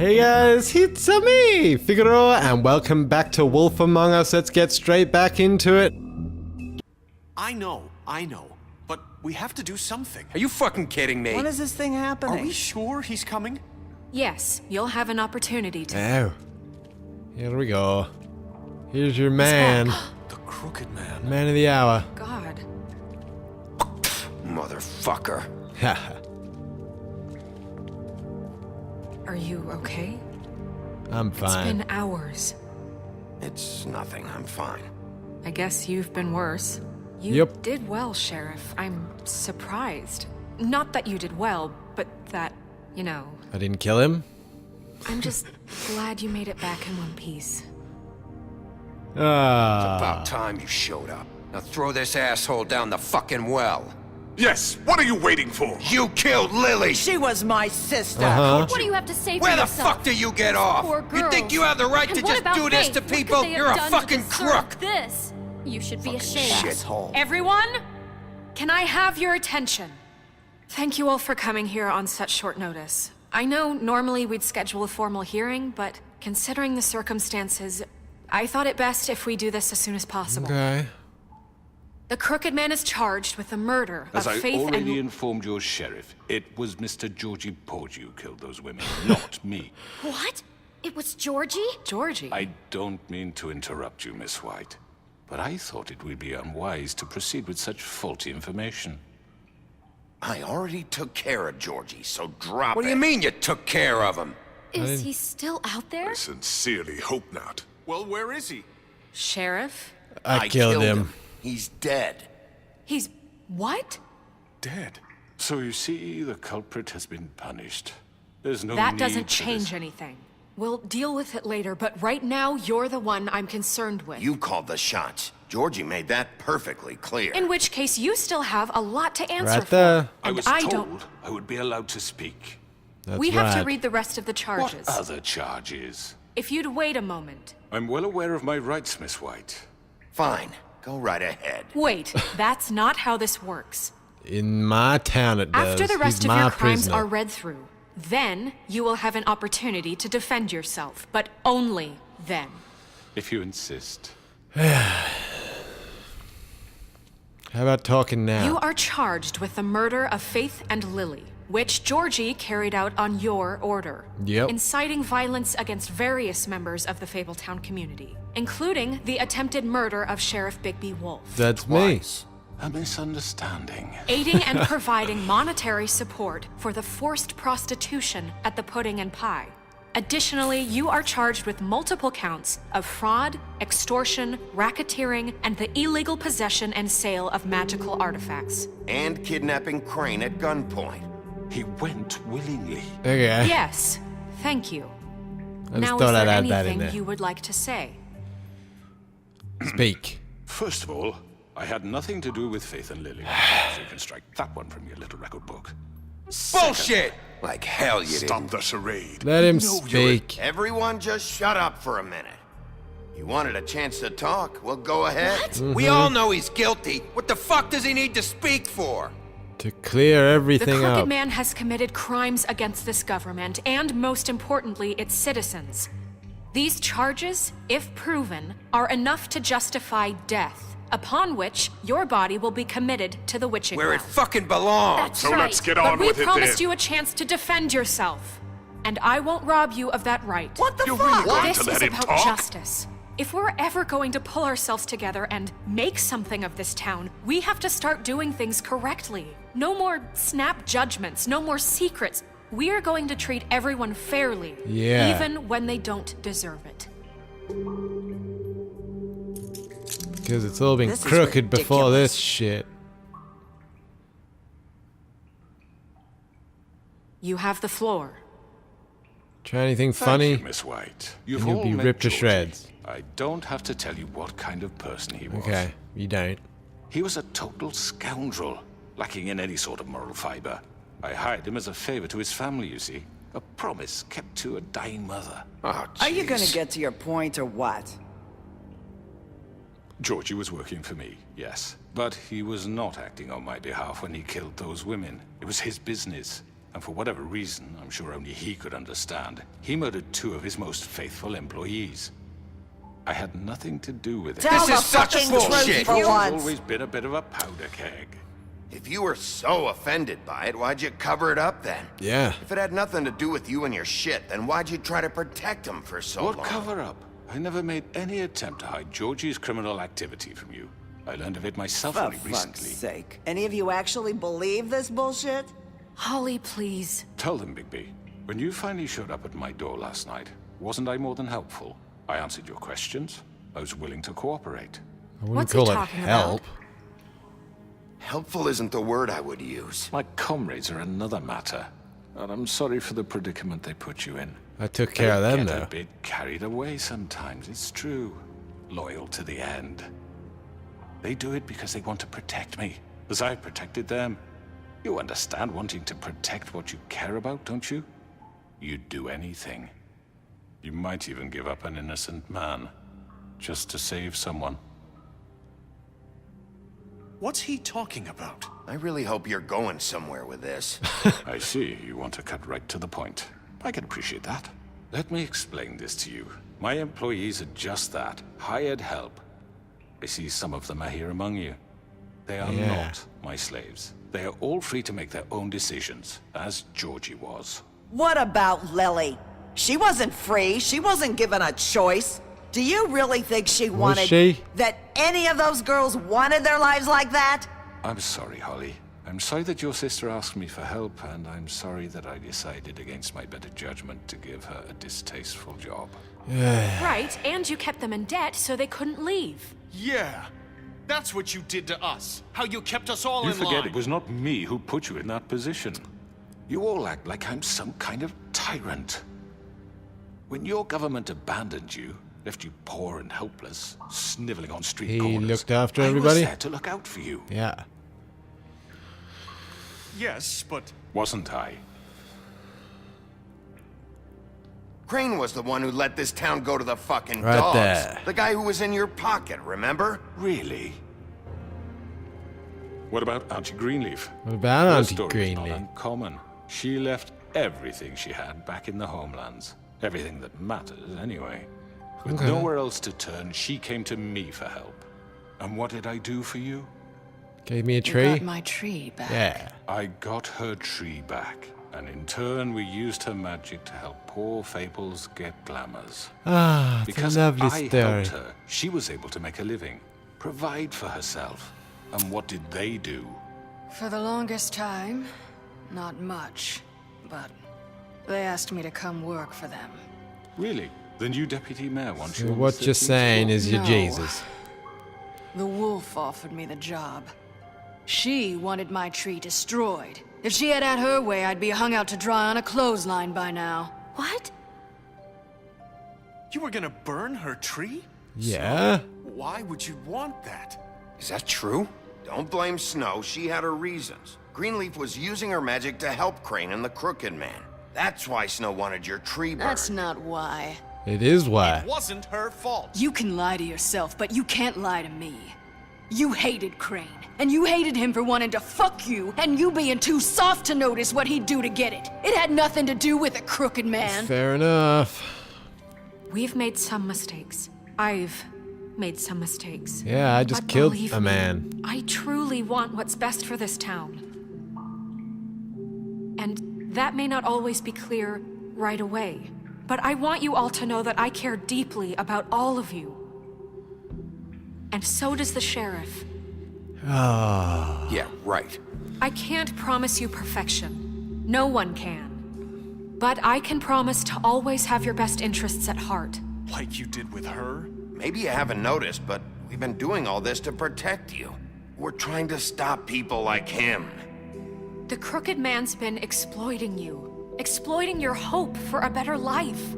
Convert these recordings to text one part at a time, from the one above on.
Hey guys, it's me, Figaro, and welcome back to Wolf Among Us. Let's get straight back into it. I know, but we have to do something. Are you fucking kidding me? When is this thing happening? Are we sure he's coming? Yes, you'll have an opportunity to. Oh, here we go. Here's your man, The Crooked Man. man of the hour. God. Motherfucker. Are you okay? I'm It's fine. been hours. It's nothing, I'm fine. I guess you've been worse. You Yep. did well, Sheriff. I'm surprised. Not that you did well, but that, you know, I didn't kill him. I'm just glad you made it back in one piece. About time you showed up. Now throw this asshole down the fucking well. Yes, what are you waiting for? You killed Lily! She was my sister. Uh-huh. What do you have to say for Where the yourself? fuck do you get off? Poor You think girls. you have the right And to what just about do this Faith? to What could people? they have You're a done to fucking deserve crook! This. You should be ashamed. Shithole. Everyone, can I have your attention? Thank you all for coming here on such short notice. I know normally we'd schedule a formal hearing, but considering the circumstances, I thought it best if we do this as soon as possible. Okay. The Crooked Man is charged with the murder As of I Faith already and... informed your sheriff, it was Mr. Georgie Porgy who killed those women, not me. What? It was Georgie? Georgie. I don't mean to interrupt you, Miss White, but I thought it would be unwise to proceed with such faulty information. I already took care of Georgie, so drop it. What do you mean you took care of him? Is he still out there? I sincerely hope not. Well, where is he? Sheriff? I killed him. He's dead. He's... what? Dead. So you see, the culprit has been punished. There's no That need doesn't for change this. anything. We'll deal with it later, but right now, you're the one I'm concerned with. You called the shots. Georgie made that perfectly clear. In which case, you still have a lot to answer Right for. there. I And was I told don't... I would be allowed to speak. That's We have to right. read the rest of the charges. What other charges? If you'd wait a moment. I'm well aware of my rights, Miss White. Fine, go right ahead. Wait, that's not how this works. In my town it does. After the rest He's of my your crimes prisoner. are read through, then you will have an opportunity to defend yourself, but only then. If you insist. How about talking now? You are charged with the murder of Faith and Lily, which Georgie carried out on your order. Yep. Inciting violence against various members of the Fabletown community, including the attempted murder of Sheriff Bigby Wolf. That's me. A misunderstanding. Aiding and providing monetary support for the forced prostitution at the Pudding and Pie. Additionally, you are charged with multiple counts of fraud, extortion, racketeering, and the illegal possession and sale of magical artifacts. And kidnapping Crane at gunpoint. He went willingly. Okay. Yes, thank you. I just Now, thought is there I'd add that in anything there. you would like to say? Speak. First of all, I had nothing to do with Faith and Lily. So you can strike that one from your little record book. Bullshit! Like hell you Stop didn't. the charade. Let him No, you're- speak. Everyone just shut up for a minute. You wanted a chance to talk, well go ahead. We all know he's guilty. What the fuck does he need to speak for? To clear The everything Crooked up. Man has committed crimes against this government and, most importantly, its citizens. These charges, if proven, are enough to justify death, upon which your body will be committed to the witching Where it well. fucking belongs. That's So right. let's get But on we with it promised then. you a chance to defend yourself, and I won't rob you of that right. What the You're fuck? really going This to let is him about talk? justice. If we're ever going to pull ourselves together and make something of this town, we have to start doing things correctly. No more snap judgments, no more secrets. We are going to treat everyone fairly, Yeah. even when they don't deserve it. Because it's all been This is crooked before ridiculous. this shit. You have the floor. Try anything Thank funny? you, Miss White. You've and you'll all be met ripped to Georgie. shreds. I don't have to tell you what kind of person he was. Okay, you don't. He was a total scoundrel, lacking in any sort of moral fiber. I hired him as a favor to his family, you see. A promise kept to a dying mother. Oh, Are you gonna jeez. get to your point or what? Georgie was working for me, yes. But he was not acting on my behalf when he killed those women. It was his business. And for whatever reason, I'm sure only he could understand, he murdered 2 of his most faithful employees. I had nothing to do with it. Tell This the is such fucking bullshit. truth for He's once. always been a bit of a powder keg. If you were so offended by it, why'd you cover it up then? Yeah. If it had nothing to do with you and your shit, then why'd you try to protect him for so What long? cover up? I never made any attempt to hide Georgie's criminal activity from you. I learned of it myself For only fuck's recently. sake. Any of you actually believe this bullshit? Holly, please. Tell them, Bigby. When you finally showed up at my door last night, wasn't I more than helpful? I answered your questions. I was willing to cooperate. I wouldn't What's he call it talking about? help. Helpful isn't the word I would use. My comrades are another matter. And I'm sorry for the predicament they put you in. I took care of They them, get though. a bit carried away sometimes, it's true. Loyal to the end. They do it because they want to protect me, as I've protected them. You understand wanting to protect what you care about, don't you? You'd do anything. You might even give up an innocent man, just to save someone. What's he talking about? I really hope you're going somewhere with this. I see, you want to cut right to the point. I can appreciate that. Let me explain this to you. My employees are just that, hired help. I see some of them are here among you. They are Yeah. not my slaves. They are all free to make their own decisions, as Georgie was. What about Lily? She wasn't free. She wasn't given a choice. Do you really think she wanted she? that any of those girls wanted their lives like that? I'm sorry, Holly. I'm sorry that your sister asked me for help, and I'm sorry that I decided against my better judgment to give her a distasteful job. Right, and you kept them in debt so they couldn't leave. Yeah. That's what you did to us. How you kept us all You in forget line. it was not me who put you in that position. You all act like I'm some kind of tyrant. When your government abandoned you, left you poor and helpless, sniveling on street He corners, looked after I everybody? was there to look out for you, Yeah. Yes, but wasn't I? Crane was the one who let this town go to the fucking Right dogs. there. The guy who was in your pocket, remember? Really? What about Auntie Greenleaf? What about Her Auntie story's Greenleaf? not uncommon. She left everything she had back in the homelands. Everything that matters, anyway. With Okay. nowhere else to turn, she came to me for help. And what did I do for you? Gave me a You tree? got my tree back. Yeah. I got her tree back. And in turn, we used her magic to help poor Fables get glamours. Ah, it's Because a lovely I story. helped her, she was able to make a living, provide for herself. And what did they do? For the longest time, not much. But they asked me to come work for them. Really? The new deputy mayor wants So you on the what you're 13th saying floor? is you're No. Jesus. The wolf offered me the job. She wanted my tree destroyed. If she had her way, I'd be hung out to dry on a clothesline by now. What? you were gonna burn her tree? Yeah. Why would you want that? Is that true? Don't blame Snow. She had her reasons. Greenleaf was using her magic to help Crane and the Crooked Man. That's why Snow wanted your tree burned. That's not why. It is why. It wasn't her fault. You can lie to yourself, but you can't lie to me. You hated Crane, and you hated him for wanting to fuck you, and you being too soft to notice what he'd do to get it. It had nothing to do with a crooked man. Fair enough. We've made some mistakes. I've made some mistakes. Yeah, I just But killed believe a me, man. I truly want what's best for this town. And that may not always be clear right away. But I want you all to know that I care deeply about all of you. And so does the sheriff. Yeah, right. I can't promise you perfection. No one can. But I can promise to always have your best interests at heart. Like you did with her? Maybe you haven't noticed, but we've been doing all this to protect you. We're trying to stop people like him. The crooked man's been exploiting you, exploiting your hope for a better life.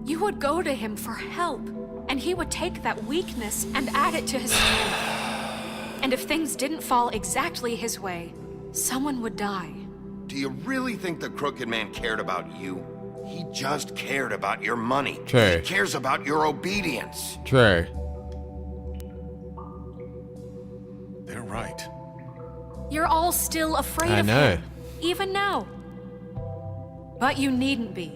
You would go to him for help, and he would take that weakness and add it to his strength. And if things didn't fall exactly his way, someone would die. Do you really think the Crooked Man cared about you? He just cared about your money. True. He cares about your obedience. True. They're right. You're all still afraid I of know. him, even now. But you needn't be.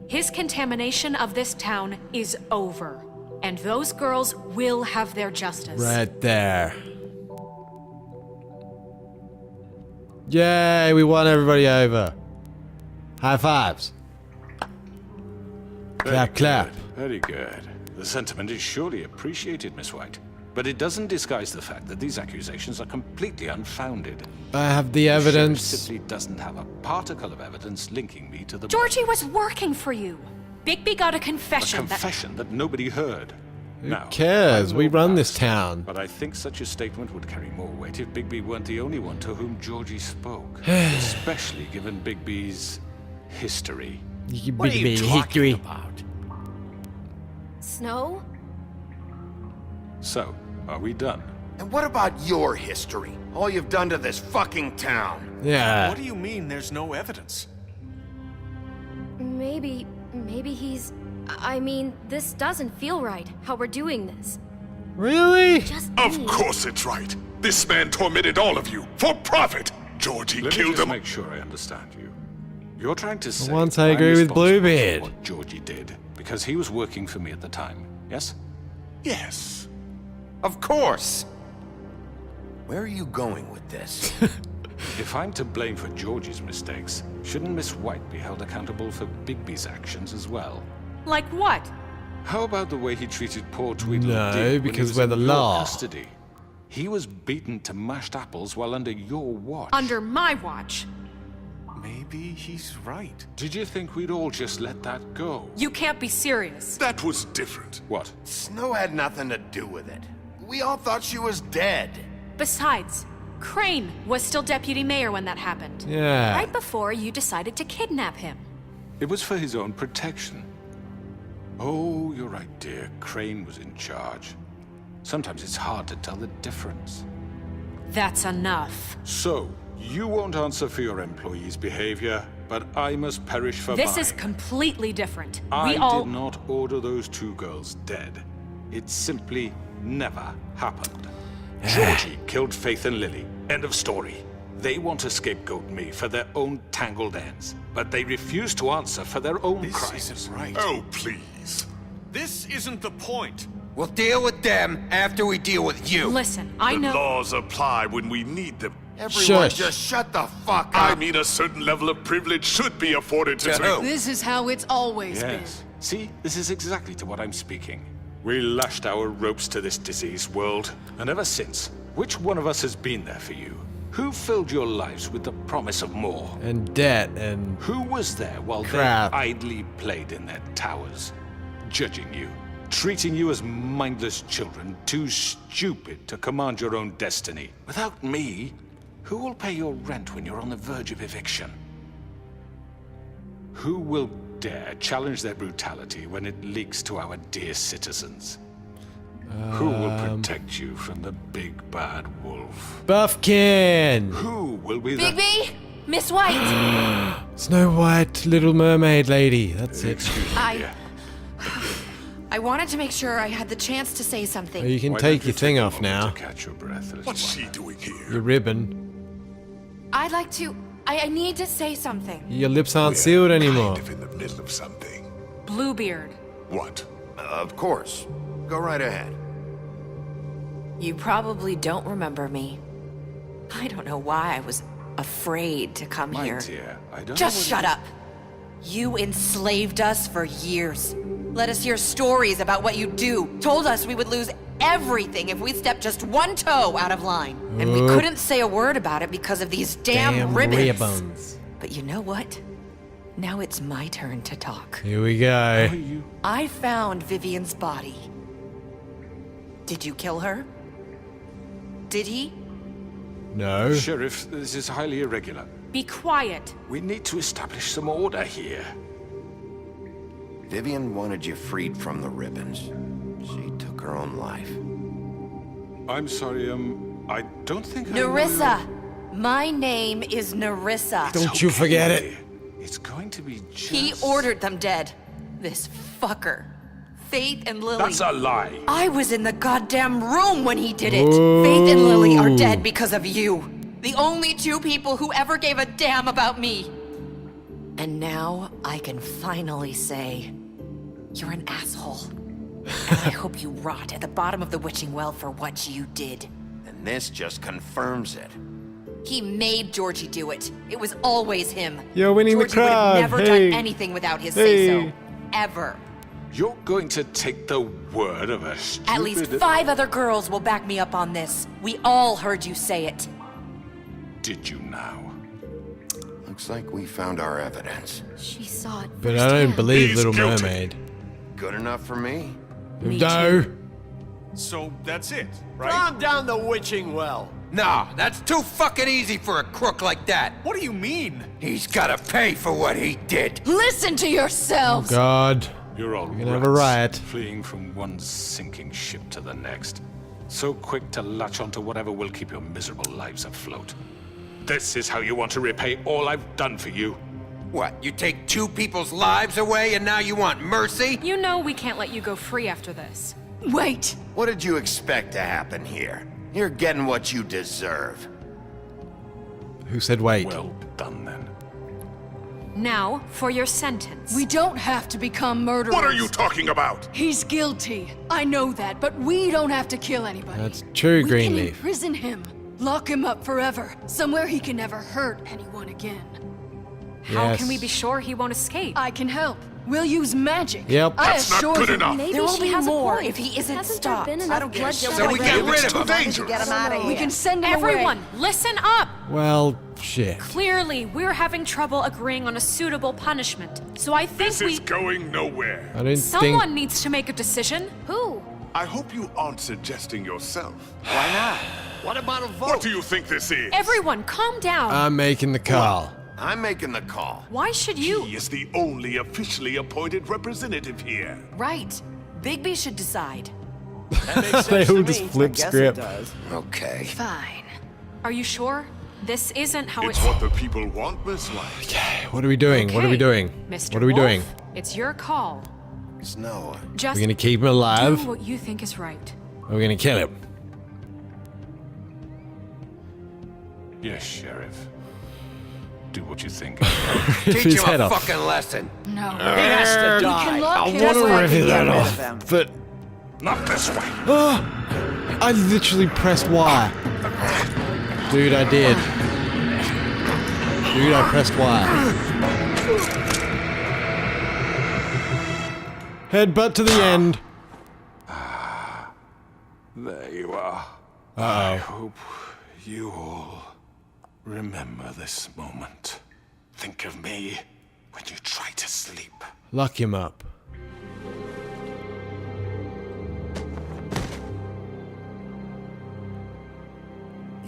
His contamination of this town is over. And those girls will have their justice. Right there. Yay, we won everybody over. High fives. Clap, clap. Very good. The sentiment is surely appreciated, Miss White. But it doesn't disguise the fact that these accusations are completely unfounded. I have the The sheriff evidence. simply doesn't have a particle of evidence linking me to the Georgie was working for you. Bigby got a confession, a confession that nobody heard. Who Now, cares? I We will run this pass, town. But I think such a statement would carry more weight if Bigby weren't the only one to whom Georgie spoke. Especially given Bigby's history. What are you talking about? Snow? So, are we done? And what about your history? All you've done to this fucking town. Yeah. What do you mean there's no evidence? Maybe he's... I mean, this doesn't feel right, how we're doing this. Really? Just Of me. course it's right. This man tormented all of you for profit. Georgie Let me killed just him. make sure I understand you. You're trying to say once I I'm agree with responsible for Bluebeard. what Georgie did because he was working for me at the time. Yes? Yes. Of course. Where are you going with this? If I'm to blame for Georgie's mistakes, shouldn't Miss White be held accountable for Bigby's actions as well? Like what? How about the way he treated poor Tweedledee No, when he because was we're in the your law. custody? He was beaten to mashed apples while under your watch. Under my watch. Maybe he's right. Did you think we'd all just let that go? You can't be serious. That was different. What? Snow had nothing to do with it. We all thought she was dead. Besides, Crane was still deputy mayor when that happened. Yeah. Right before you decided to kidnap him. It was for his own protection. Oh, you're right, dear. Crane was in charge. Sometimes it's hard to tell the difference. That's enough. So, you won't answer for your employees' behavior, but I must perish for This mine. is completely different. I We all... did not order those two girls dead. It simply never happened. Georgie killed Faith and Lily. End of story. They want to scapegoat me for their own tangled ends, but they refuse to answer for their own This crimes. isn't right. Oh, please. This isn't the point. We'll deal with them after we deal with you. Listen, I The know... laws apply when we need them. Everyone Shush. just shut the fuck I up. mean, a certain level of privilege should be afforded to To who? This is how it's always Yes. See, this is exactly to what I'm speaking. We lashed our ropes to this diseased world, and ever since, which one of us has been there for you? Who filled your lives with the promise of more? And debt and Who was there while Crap. they idly played in their towers, judging you, treating you as mindless children, too stupid to command your own destiny? Without me, who will pay your rent when you're on the verge of eviction? Who will dare challenge their brutality when it leaks to our dear citizens? Who will protect you from the big bad wolf? Buffkin! Who will be the... Bigby! Miss White! Snow White, Little Mermaid lady. That's it. Excuse me, I- dear. I wanted to make sure I had the chance to say something. You can Why take don't your you thing take a off moment now. to catch your breath, little What's one? she doing here? Your ribbon. I'd like to... I need to say something. Your lips aren't sealed anymore. Kind of in the middle of something. Bluebeard. What? Of course. Go right ahead. You probably don't remember me. I don't know why I was afraid to come My here. dear, I don't Just know what shut up. You enslaved us for years. Let us hear stories about what you do. Told us we would lose everything if we stepped just one toe out of line. And we couldn't say a word about it because of these damn ribbons. ribbons. But you know what? Now it's my turn to talk. Here we go. Who are you? I found Vivian's body. Did you kill her? Did he? No. Sheriff, this is highly irregular. Be quiet. We need to establish some order here. Vivian wanted you freed from the ribbons. She took her own life. I'm sorry, I don't think I know Nerissa! My name is Nerissa. you- Don't you forget it. dear. It's going to be just... He ordered them dead. This fucker. Faith and Lily. That's a lie. I was in the goddamn room when he did it. Faith and Lily are dead because of you. The only two people who ever gave a damn about me. And now I can finally say, you're an asshole. And I hope you rot at the bottom of the witching well for what you did. And this just confirms it. He made Georgie do it. It was always him. You're winning Georgie the crowd. would have never Hey. done anything without his Hey. say-so. Ever. You're going to take the word of a stupid... At least 5 other girls will back me up on this. We all heard you say it. Did you now? Looks like we found our evidence. She saw it But I don't firsthand. believe He's Little guilty. Mermaid. Good enough for me. No. So that's it, right? Calm down the witching well. No, that's too fucking easy for a crook like that. What do you mean? He's gotta pay for what he did. Listen to yourselves! God. You're all gonna have a rats, riot. fleeing from one sinking ship to the next. So quick to latch onto whatever will keep your miserable lives afloat. This is how you want to repay all I've done for you? What, you take 2 people's lives away and now you want mercy? You know we can't let you go free after this. Wait! What did you expect to happen here? You're getting what you deserve. Who said wait? Well done, then. Now, for your sentence. We don't have to become murderers. What are you talking about? He's guilty. I know that, but we don't have to kill anybody. That's true, We can Greenleaf. imprison him. Lock him up forever. Somewhere he can never hurt anyone again. How can we Yes. be sure he won't escape? I can help. We'll use magic. Yep. I That's not assure good you. enough. Maybe There will she be has a more point. if he isn't Hasn't stopped. there been enough bloodshed So we get already? rid of him. Get him out of here. We can send him Everyone, away. listen up! Well, shit. Clearly, we're having trouble agreeing on a suitable punishment. So I think This is going nowhere. I don't Someone think... needs to make a decision. Who? I hope you aren't suggesting yourself. Why not? What about a vote? What do you think this is? Everyone, calm down. I'm making the call. I'm making the call. Why should you? He is the only officially appointed representative here. Right. Bigby should decide. That makes sense They to all me. just flip I guess script. It does. Okay. Fine. Are you sure? This isn't how It's what the people want, Miss White. Okay, what are we doing? What are we Okay, doing? Mr. What are we Wolf, doing? It's your call. Snow. Just We're gonna keep him alive? do what you think is right. Or we're gonna kill him? Yes, Sheriff. Do what you think. Teach His him head a off. fucking lesson. No. He has to We die. can lock I him want to up. rip his head rid of off, him. but Not this way. I literally pressed Y. Dude, I did. Dude, I pressed Y. Headbutt to the end. There you are. I Uh-oh. hope you all remember this moment. Think of me when you try to sleep. Lock him up.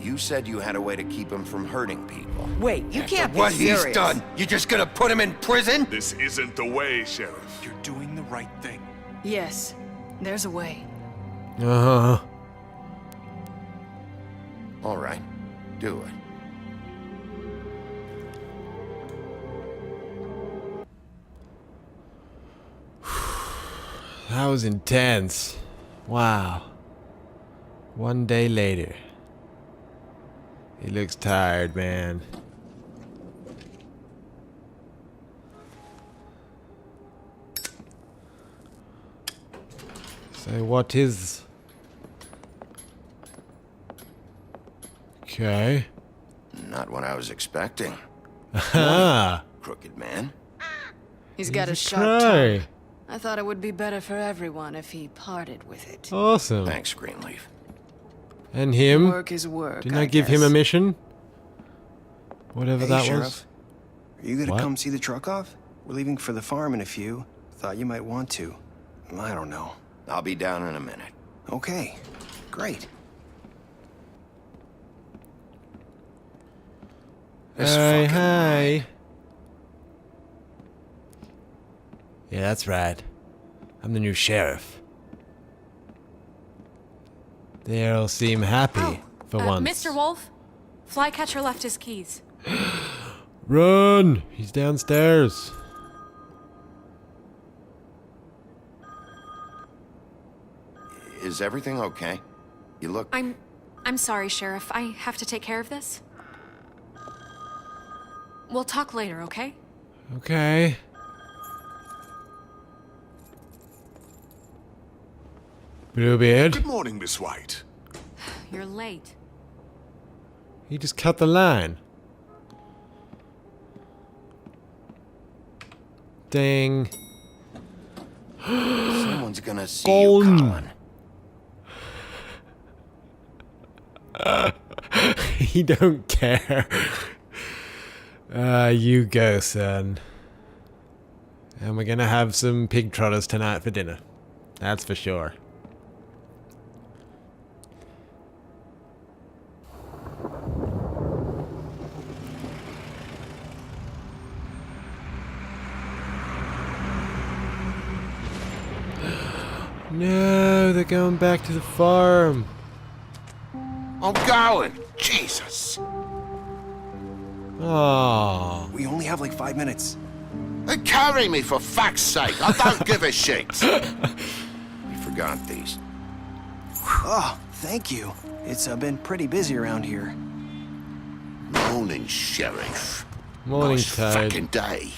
You said you had a way to keep him from hurting people. Wait, you can't be What serious. he's done, you just gonna put him in prison? This isn't the way, Sheriff. You're doing the right thing. Yes. There's a way. Uh-huh. All right, do it. That was intense. Wow. One day later. He looks tired, man. So what is... Okay. Not what I was expecting. Ah. Crooked man. He's got a He's sharp cry. tongue. I thought it would be better for everyone if he parted with it. Awesome. Thanks, Greenleaf. And him? Work is work. Didn't I give him a mission? Whatever Hey, that Sheriff. was. Are you gonna What? come see the truck off? We're leaving for the farm in a few. Thought you might want to. I don't know. I'll be down in a minute. Okay, great. This Hey, fucking hey. Yeah, that's right. I'm the new sheriff. They all seem happy for once. Mr. Wolf, Flycatcher left his keys. Run! He's downstairs. Is everything okay? You look... I'm sorry, Sheriff. I have to take care of this. We'll talk later, okay? Okay. Bluebeard. Good morning, Miss White. You're late. He just cut the line. Ding. Someone's gonna see Golden. you, Colin. He don't care. You go, son. And we're gonna have some pig trotters tonight for dinner. That's for sure. No, they're going back to the farm. I'm going. Jesus. Oh. We only have like 5 minutes. And carry me for fuck's sake. I don't give a shit. We forgot these. Oh, thank you. It's been pretty busy around here. Morning, Sheriff. Morning, Nice Toad. fucking day.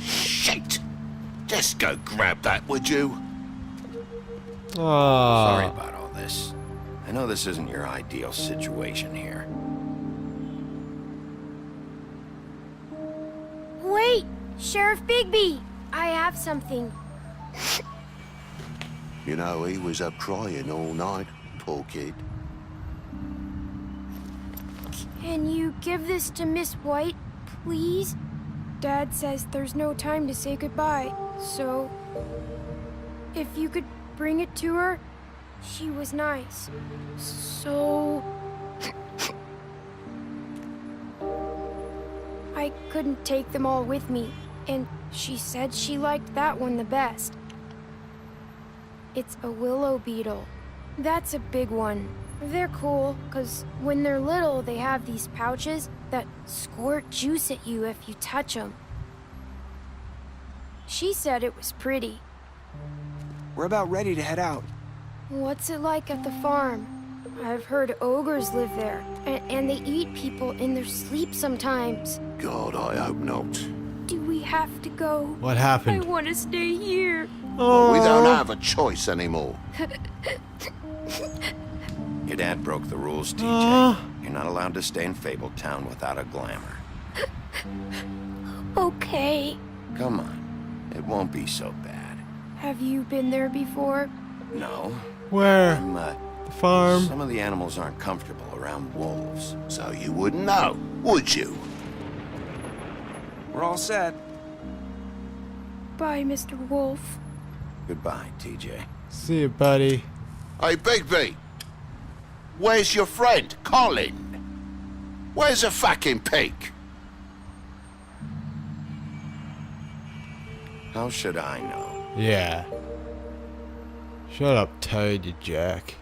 Shit. Just go grab that, would you? Oh. Sorry about all this. I know this isn't your ideal situation here. Wait! Sheriff Bigby! I have something. You know, he was up crying all night, poor kid. Can you give this to Miss White, please? Dad says there's no time to say goodbye, so... if you could bring it to her, she was nice. So... I couldn't take them all with me, and she said she liked that one the best. It's a willow beetle. That's a big one. They're cool, because when they're little, they have these pouches that squirt juice at you if you touch them. She said it was pretty. We're about ready to head out. What's it like at the farm? I've heard ogres live there, and they eat people in their sleep sometimes. God, I hope not. Do we have to go? What happened? I want to stay here. Oh. We don't have a choice anymore. Your dad broke the rules, TJ. You're not allowed to stay in Fabletown without a glamour. Okay. Come on. It won't be so bad. Have you been there before? No. Where? The farm. Some of the animals aren't comfortable around wolves. So you wouldn't know, would you? We're all set. Bye, Mr. Wolf. Goodbye, TJ. See you, buddy. Hey, Bigby. Where's your friend, Colin? Where's the fucking pig? How should I know? Yeah. Shut up, Toad, you jerk.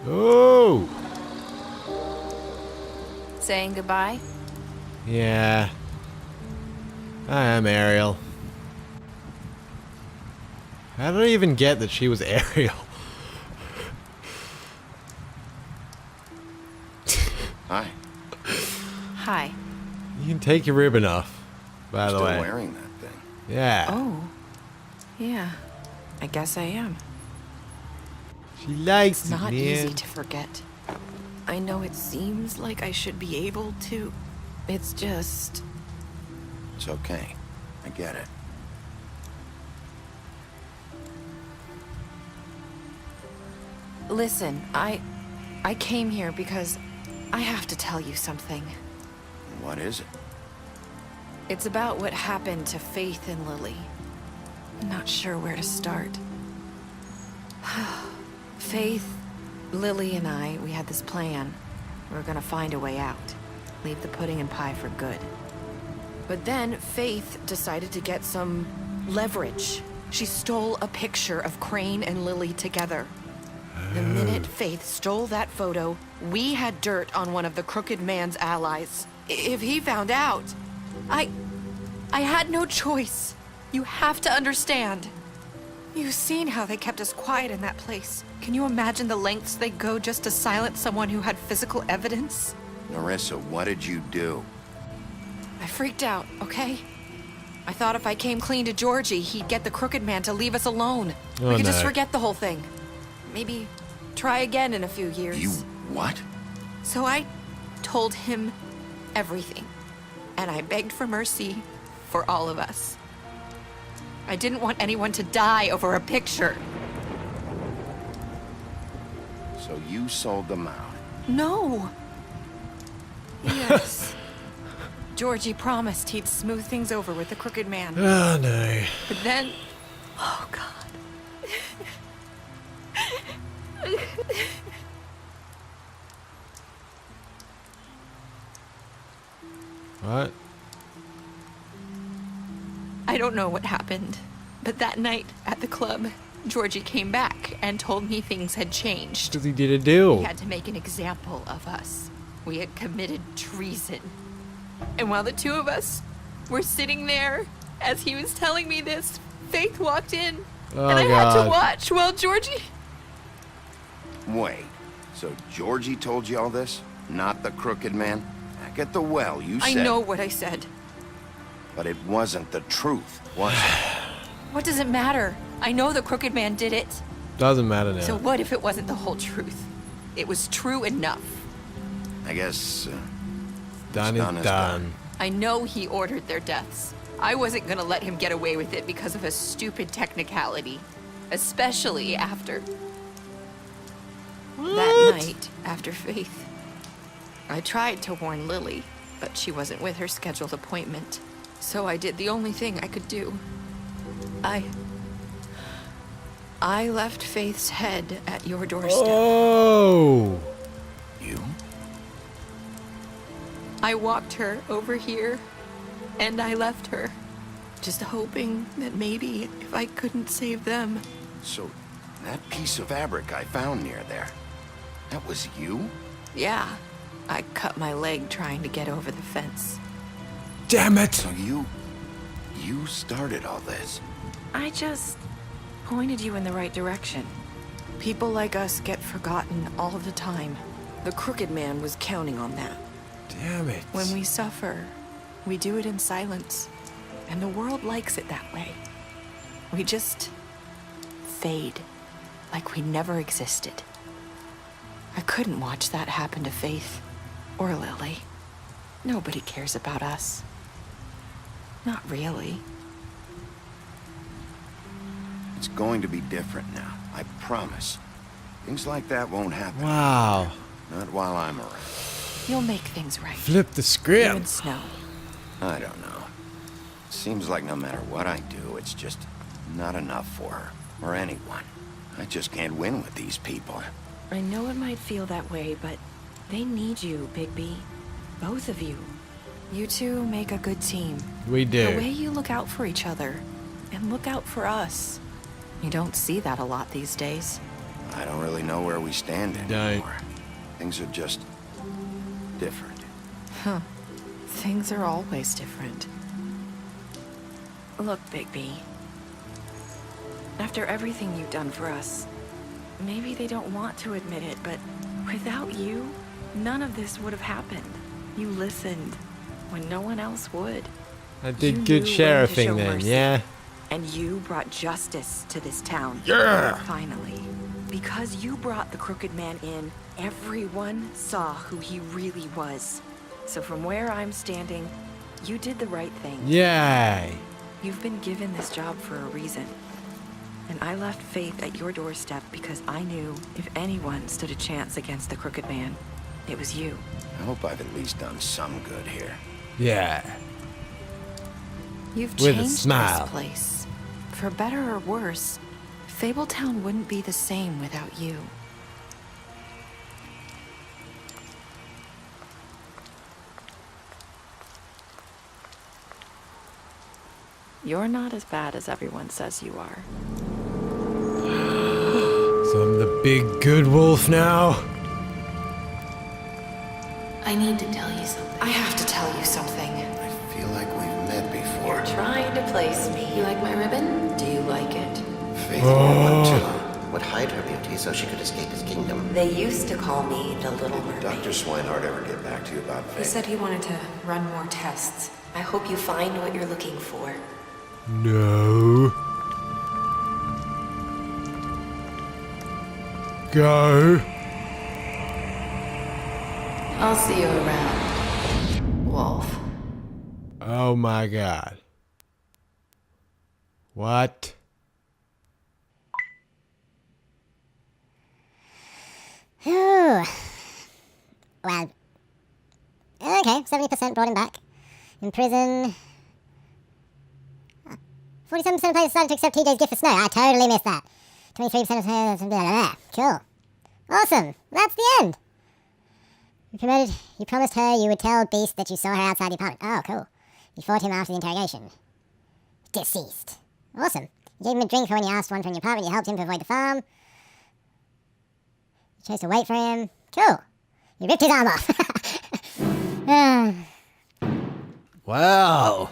Oh! Saying goodbye? Yeah. I am Ariel. How did I even get that she was Ariel? Hi. Hi. You can take your ribbon off, by the Still way. wearing that thing. Yeah. Oh. Yeah. I guess I am. She likes It's not it, easy man. to forget. I know it seems like I should be able to. It's just... It's okay. I get it. Listen, I came here because I have to tell you something. What is it? It's about what happened to Faith and Lily. I'm not sure where to start. Faith, Lily, and I, we had this plan. We were gonna find a way out. Leave the pudding and pie for good. But then Faith decided to get some leverage. She stole a picture of Crane and Lily together. The minute Faith stole that photo, we had dirt on one of the crooked man's allies. If he found out, I had no choice. You have to understand. You've seen how they kept us quiet in that place. Can you imagine the lengths they go just to silence someone who had physical evidence? Narissa, what did you do? I freaked out, okay? I thought if I came clean to Georgie, he'd get the crooked man to leave us alone. Oh, we could just no. forget the whole thing. Maybe try again in a few years. You what? So I told him everything. And I begged for mercy for all of us. I didn't want anyone to die over a picture. So you sold them out? No. Yes. Georgie promised he'd smooth things over with the crooked man. Oh no. But then... Oh, God. What? I don't know what happened, but that night at the club, Georgie came back and told me things had changed. Because he did a deal. He had to make an example of us. We had committed treason. And while the two of us were sitting there, as he was telling me this, Faith walked in, Oh, and I had God. to watch while Georgie... Wait, so Georgie told you all this? Not the crooked man? Back at the well, you I said... know what I said. But it wasn't the truth, was it? What does it matter? I know the crooked man did it. Doesn't matter now. So what if it wasn't the whole truth? It was true enough. I guess... done done is is done. I know he ordered their deaths. I wasn't gonna let him get away with it because of a stupid technicality. Especially after... that night, after Faith. I tried to warn Lily, but she wasn't with her scheduled appointment. So I did the only thing I could do. I left Faith's head at your doorstep. Oh! You? I walked her over here, and I left her, just hoping that maybe if I couldn't save them. So, that piece of fabric I found near there, that was you? Yeah, I cut my leg trying to get over the fence. Damn it! So you started all this? I just pointed you in the right direction. People like us get forgotten all the time. The crooked man was counting on that. Damn it. When we suffer, we do it in silence. And the world likes it that way. We just fade, like we never existed. I couldn't watch that happen to Faith or Lily. Nobody cares about us. Not really. It's going to be different now, I promise. Things like that won't happen. Wow. Not while I'm around. You'll make things right. Flip the You script. and Snow. I don't know. Seems like no matter what I do, it's just not enough for her, or anyone. I just can't win with these people. I know it might feel that way, but they need you, Bigby. Both of you. You two make a good team. We do. The way you look out for each other, and look out for us. You don't see that a lot these days. I don't really know where we stand Don't. anymore. Things are just different. Huh. Things are always different. Look, Bigby. After everything you've done for us, maybe they don't want to admit it, but without you, none of this would have happened. You listened when no one else would. I You did knew good when sheriffing to show then, mercy. yeah? And you brought justice to this town. Yeah! Finally. Because you brought the crooked man in, everyone saw who he really was. So from where I'm standing, you did the right thing. Yay! You've been given this job for a reason. And I left Faith at your doorstep because I knew if anyone stood a chance against the crooked man, it was you. I hope I've at least done some good here. Yeah. You've With a changed smile. this place. For better or worse, Fabletown wouldn't be the same without you. You're not as bad as everyone says you are. So I'm the big good wolf now? I need to tell you something. I have to tell you something. I feel like we've met before. You're trying to place me. You like my ribbon? Do you like it? Faith would hide her beauty so she could escape his kingdom. They used to call me the Little Mermaid. Dr. Swinehart ever get back to you about He Faith? said he wanted to run more tests. I hope you find what you're looking for. No. Go. I'll see you around, Wolf. Oh my god. What? Ooh. Well. Okay, 70% brought him back. In prison. 47% of players decided to accept TJ's gift for Snow. I totally missed that. 23% of players. Cool. Awesome. That's the end. You promised her you would tell Beast that you saw her outside the apartment. Oh, cool. You fought him after the interrogation. Deceased. Awesome. You gave him a drink for when you asked one from your apartment. You helped him to avoid the farm. You chose to wait for him. Cool. You ripped his arm off. Wow.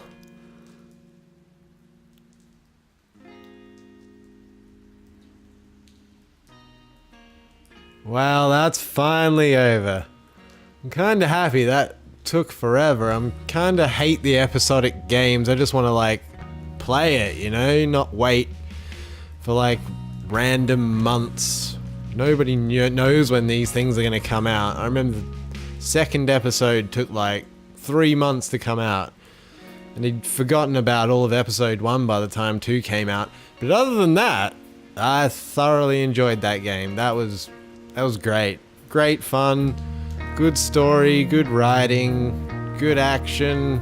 Well, that's finally over. I'm kinda happy that took forever. I'm kinda hate the episodic games. I just want to like play it, you know, not wait for like random months. Nobody knows when these things are gonna come out. I remember the second episode took like 3 months to come out. And he'd forgotten about all of episode 1 by the time 2 came out. But other than that, I thoroughly enjoyed that game. That was great. Great fun, good story, good writing, good action.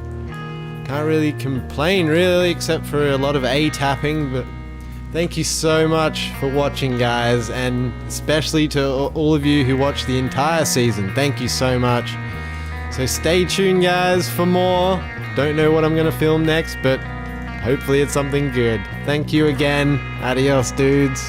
Can't really complain really, except for a lot of A-tapping, but thank you so much for watching, guys, and especially to all of you who watched the entire season. Thank you so much. So stay tuned, guys, for more. Don't know what I'm gonna film next, but hopefully it's something good. Thank you again. Adios, dudes.